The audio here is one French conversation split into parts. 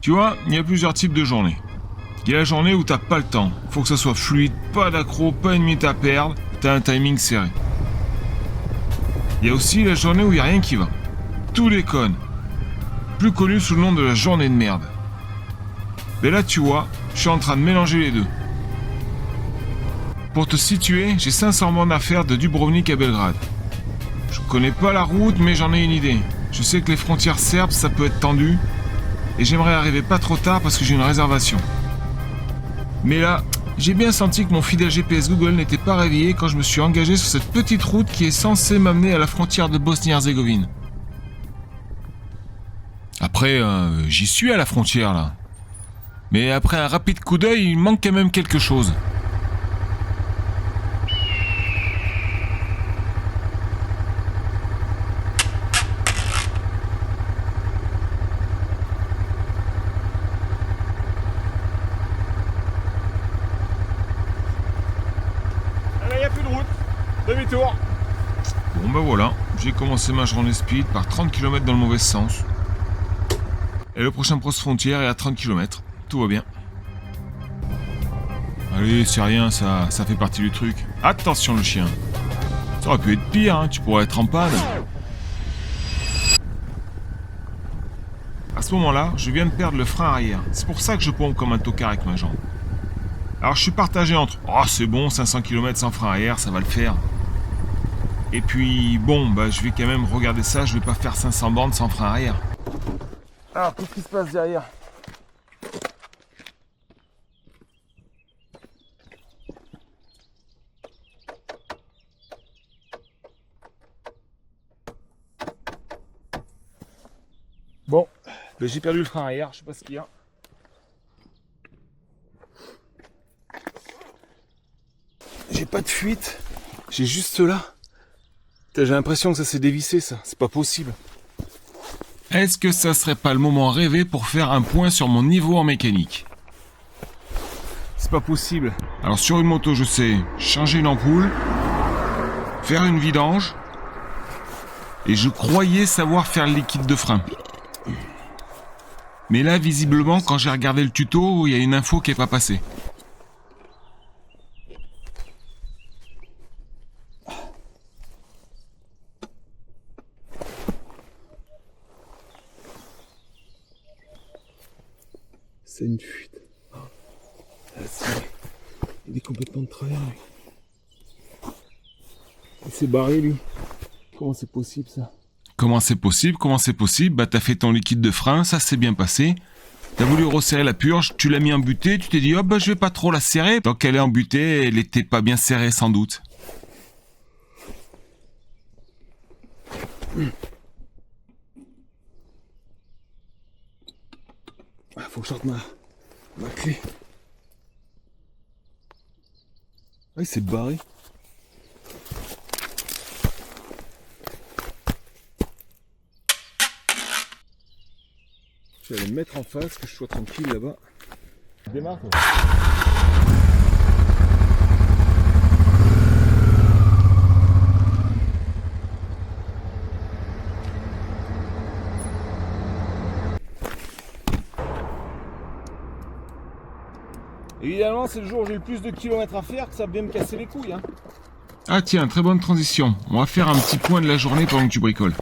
Tu vois, il y a plusieurs types de journées. Il y a la journée où t'as pas le temps. Faut que ça soit fluide, pas d'accro, pas une minute à perdre. T'as un timing serré. Il y a aussi la journée où il y a rien qui va. Tout déconne. Plus connu sous le nom de la journée de merde. Mais là, tu vois, je suis en train de mélanger les deux. Pour te situer, j'ai 500 bornes à faire de Dubrovnik à Belgrade. Je connais pas la route, mais j'en ai une idée. Je sais que les frontières serbes, ça peut être tendu. Et j'aimerais arriver pas trop tard parce que j'ai une réservation. Mais là, j'ai bien senti que mon fidèle GPS Google n'était pas réveillé quand je me suis engagé sur cette petite route qui est censée m'amener à la frontière de Bosnie-Herzégovine. Après, j'y suis à la frontière là. Mais après un rapide coup d'œil, il manque quand même quelque chose. Là, il n'y a plus de route. Demi-tour. Bon bah voilà, j'ai commencé ma journée speed par 30 km dans le mauvais sens. Et le prochain poste frontière est à 30 km. Tout va bien. Allez, c'est rien, ça fait partie du truc. Attention le chien. Ça aurait pu être pire, hein, tu pourrais être en panne. À ce moment-là, je viens de perdre le frein arrière. C'est pour ça que je pompe comme un tocard avec ma jambe. Alors je suis partagé entre « Oh c'est bon, 500 km sans frein arrière, ça va le faire ». Et puis bon, bah je vais quand même regarder ça, je vais pas faire 500 bornes sans frein arrière. Alors, qu'est-ce qui se passe derrière? Bon, ben j'ai perdu le frein arrière, je sais pas ce qu'il y a. J'ai pas de fuite, j'ai juste là. Putain, j'ai l'impression que ça s'est dévissé ça, c'est pas possible. Est-ce que ça serait pas le moment rêvé pour faire un point sur mon niveau en mécanique? C'est pas possible. Alors sur une moto, je sais changer une ampoule, faire une vidange, et je croyais savoir faire le liquide de frein. Mais là, visiblement, quand j'ai regardé le tuto, il y a une info qui est pas passée. C'est une fuite. Ah, il est complètement de travers lui. Il s'est barré lui. Comment c'est possible ça? Comment c'est possible? Bah t'as fait ton liquide de frein, ça s'est bien passé. T'as voulu resserrer la purge, tu l'as mis en butée, tu t'es dit oh bah je vais pas trop la serrer. Donc elle est en butée, elle était pas bien serrée sans doute. Ah, faut que je sorte ma clé. Ah, il s'est barré. Je vais aller me mettre en face, que je sois tranquille là-bas. Démarre toi. Évidemment, c'est le jour où j'ai le plus de kilomètres à faire que ça va bien me casser les couilles. Hein. Ah tiens, très bonne transition. On va faire un petit point de la journée pendant que tu bricoles.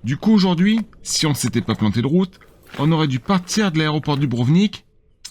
Du coup aujourd'hui, si on s'était pas planté de route, on aurait dû partir de l'aéroport du Dubrovnik,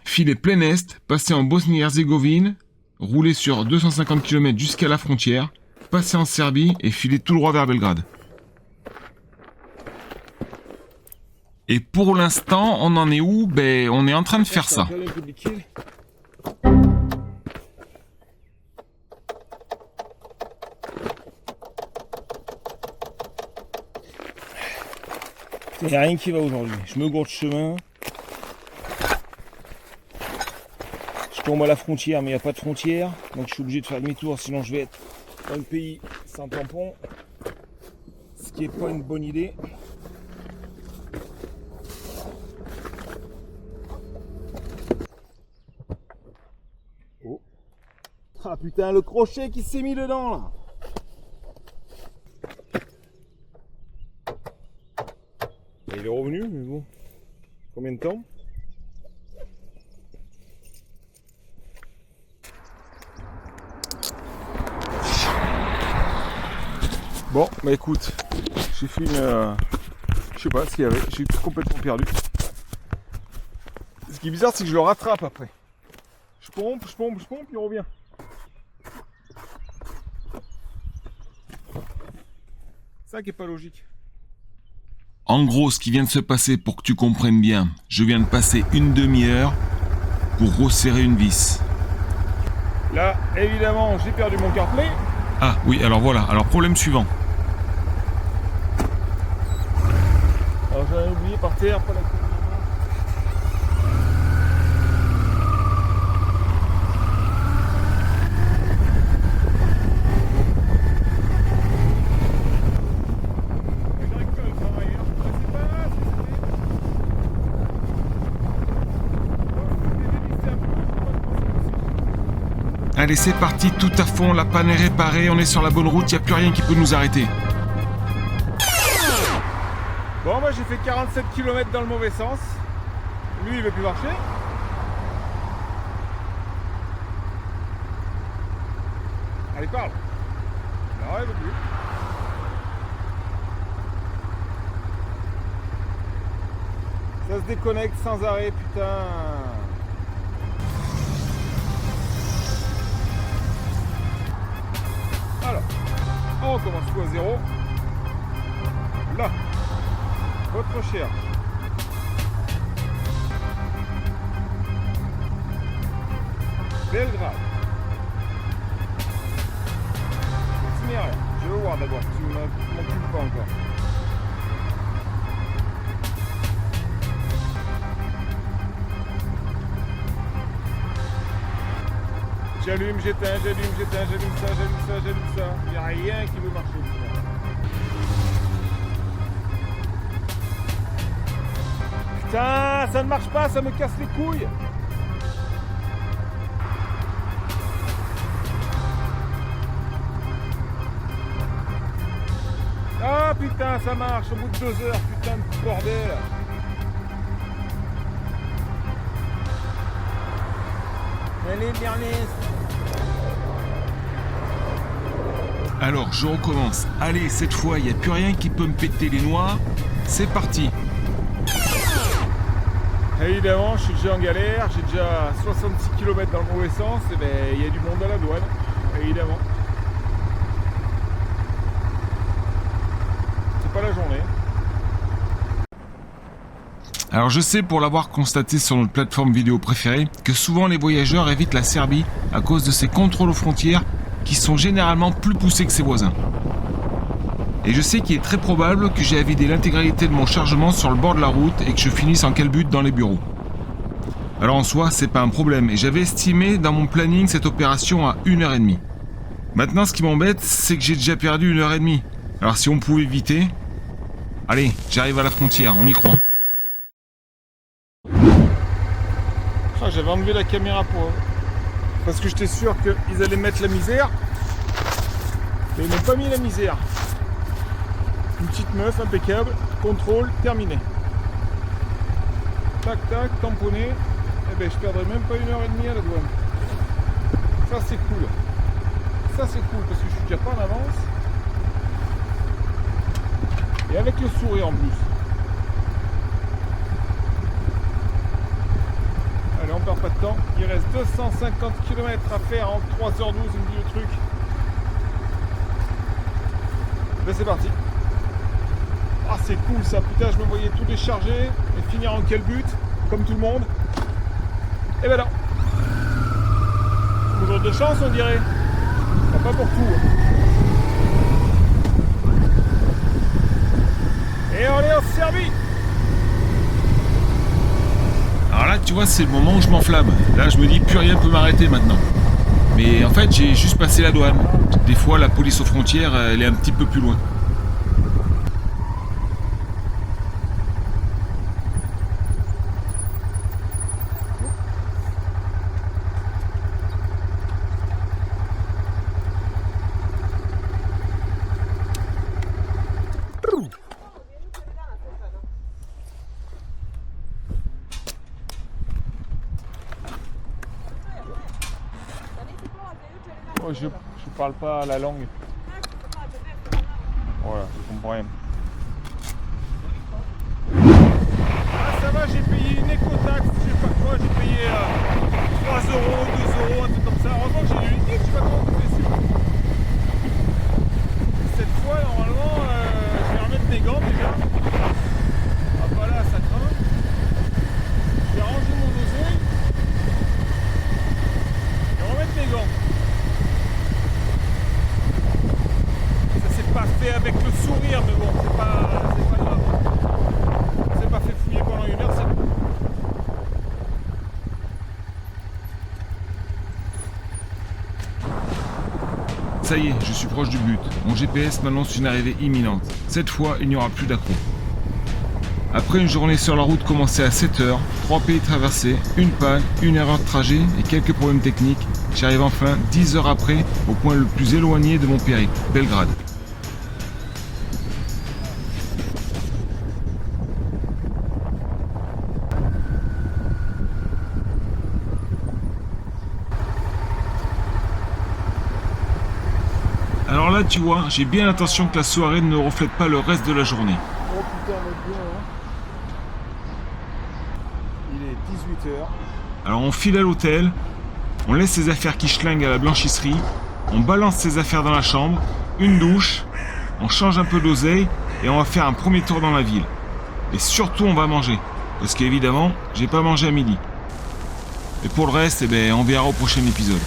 filer plein est, passer en Bosnie-Herzégovine, rouler sur 250 km jusqu'à la frontière, passer en Serbie et filer tout droit vers Belgrade. Et pour l'instant, on en est où? Ben, on est en train de faire ça. Il n'y a rien qui va aujourd'hui. Je me gourde chemin. Je tombe à la frontière, mais il n'y a pas de frontière. Donc je suis obligé de faire demi-tour, sinon je vais être dans le pays sans tampon. Ce qui n'est pas une bonne idée. Oh. Ah putain, le crochet qui s'est mis dedans là. Il est revenu, mais bon. Combien de temps? Bon, bah écoute, j'ai fait une... je sais pas ce qu'il y avait, j'ai complètement perdu. Ce qui est bizarre, c'est que je le rattrape après. Je pompe, il revient. Ça qui est pas logique. En gros, ce qui vient de se passer, pour que tu comprennes bien, je viens de passer une demi-heure pour resserrer une vis. Là, évidemment, j'ai perdu mon CarPlay. Ah oui, alors voilà, alors problème suivant. Alors j'avais oublié par terre, pas la coupe. Allez, c'est parti, tout à fond, la panne est réparée, on est sur la bonne route, il n'y a plus rien qui peut nous arrêter. Bon, moi j'ai fait 47 km dans le mauvais sens. Lui, il veut plus marcher. Allez, parle. Non, il veut plus. Ça se déconnecte sans arrêt, putain. Alors, on recommence tout à zéro. Là, votre recherche. Belgrade. Itinéraire. Je veux voir d'abord, tu ne m'occupes pas encore. J'allume, j'éteins, j'allume ça. Il n'y a rien qui veut marcher. Putain, ça ne marche pas, ça me casse les couilles. Ah putain, ça marche au bout de 2 heures, putain de bordel. Allez, dernier. Alors, je recommence. Allez, cette fois, il n'y a plus rien qui peut me péter les noix. C'est parti. Évidemment, je suis déjà en galère, j'ai déjà 66 km dans le mauvais sens, et ben il y a du monde à la douane, évidemment. C'est pas la journée. Alors je sais, pour l'avoir constaté sur notre plateforme vidéo préférée, que souvent les voyageurs évitent la Serbie à cause de ses contrôles aux frontières qui sont généralement plus poussés que ses voisins. Et je sais qu'il est très probable que j'ai à vider l'intégralité de mon chargement sur le bord de la route et que je finisse en calbute dans les bureaux. Alors en soi, c'est pas un problème, et j'avais estimé dans mon planning cette opération à 1h30. Maintenant, ce qui m'embête, c'est que j'ai déjà perdu 1h30. Alors si on pouvait éviter... Allez, j'arrive à la frontière, on y croit. Ah, j'avais enlevé la caméra parce que j'étais sûr qu'ils allaient mettre la misère. Mais ils n'ont pas mis la misère. Une petite meuf, impeccable, contrôle, terminé. Tac, tac, tamponné. Eh ben, je perdrai même pas 1h30 à la douane. Ça, c'est cool. Ça, c'est cool parce que je suis déjà pas en avance. Et avec le sourire en plus. Allez, on perd pas de temps. Il reste 250 km à faire en 3h12, il me dit le truc. Ben, c'est parti. Ah, c'est cool ça, putain, je me voyais tout décharger et finir en calbute, comme tout le monde. Et ben non. Toujours de chance, on dirait. Enfin, pas pour tout. Et on est en Serbie. Alors là, tu vois, c'est le moment où je m'enflamme. Là, je me dis, plus rien peut m'arrêter maintenant. Mais en fait, j'ai juste passé la douane. Des fois, la police aux frontières, elle est un petit peu plus loin. Oh, je parle pas la langue. Voilà, je comprends rien. Ah, ça va, j'ai payé une écotaxe, je sais pas quoi, j'ai payé 3 €, 2 €, un truc comme ça. Heureusement que j'ai du liquide, je sais pas comment on fait ça. Cette fois, normalement, je vais remettre mes gants déjà. Ah bah là, ça craint. Je vais ranger mon oseille. Je vais remettre mes gants. Ça s'est pas fait avec le sourire, mais bon, c'est pas grave. Ça s'est pas fait fouiller pendant 1 heure, c'est bon. Ça y est, je suis proche du but. Mon GPS m'annonce une arrivée imminente. Cette fois, il n'y aura plus d'accro. Après une journée sur la route commencée à 7 h, 3 pays traversés, une panne, une erreur de trajet et quelques problèmes techniques, j'arrive enfin 10 heures après au point le plus éloigné de mon périple, Belgrade. Alors là, tu vois, j'ai bien l'intention que la soirée ne reflète pas le reste de la journée. Oh putain, on est bien, hein. Il est 18 h. Alors on file à l'hôtel, on laisse ses affaires qui schlinguent à la blanchisserie, on balance ses affaires dans la chambre, une douche, on change un peu d'oseille et on va faire un premier tour dans la ville. Et surtout on va manger, parce qu'évidemment, j'ai pas mangé à midi. Et pour le reste, on verra au prochain épisode.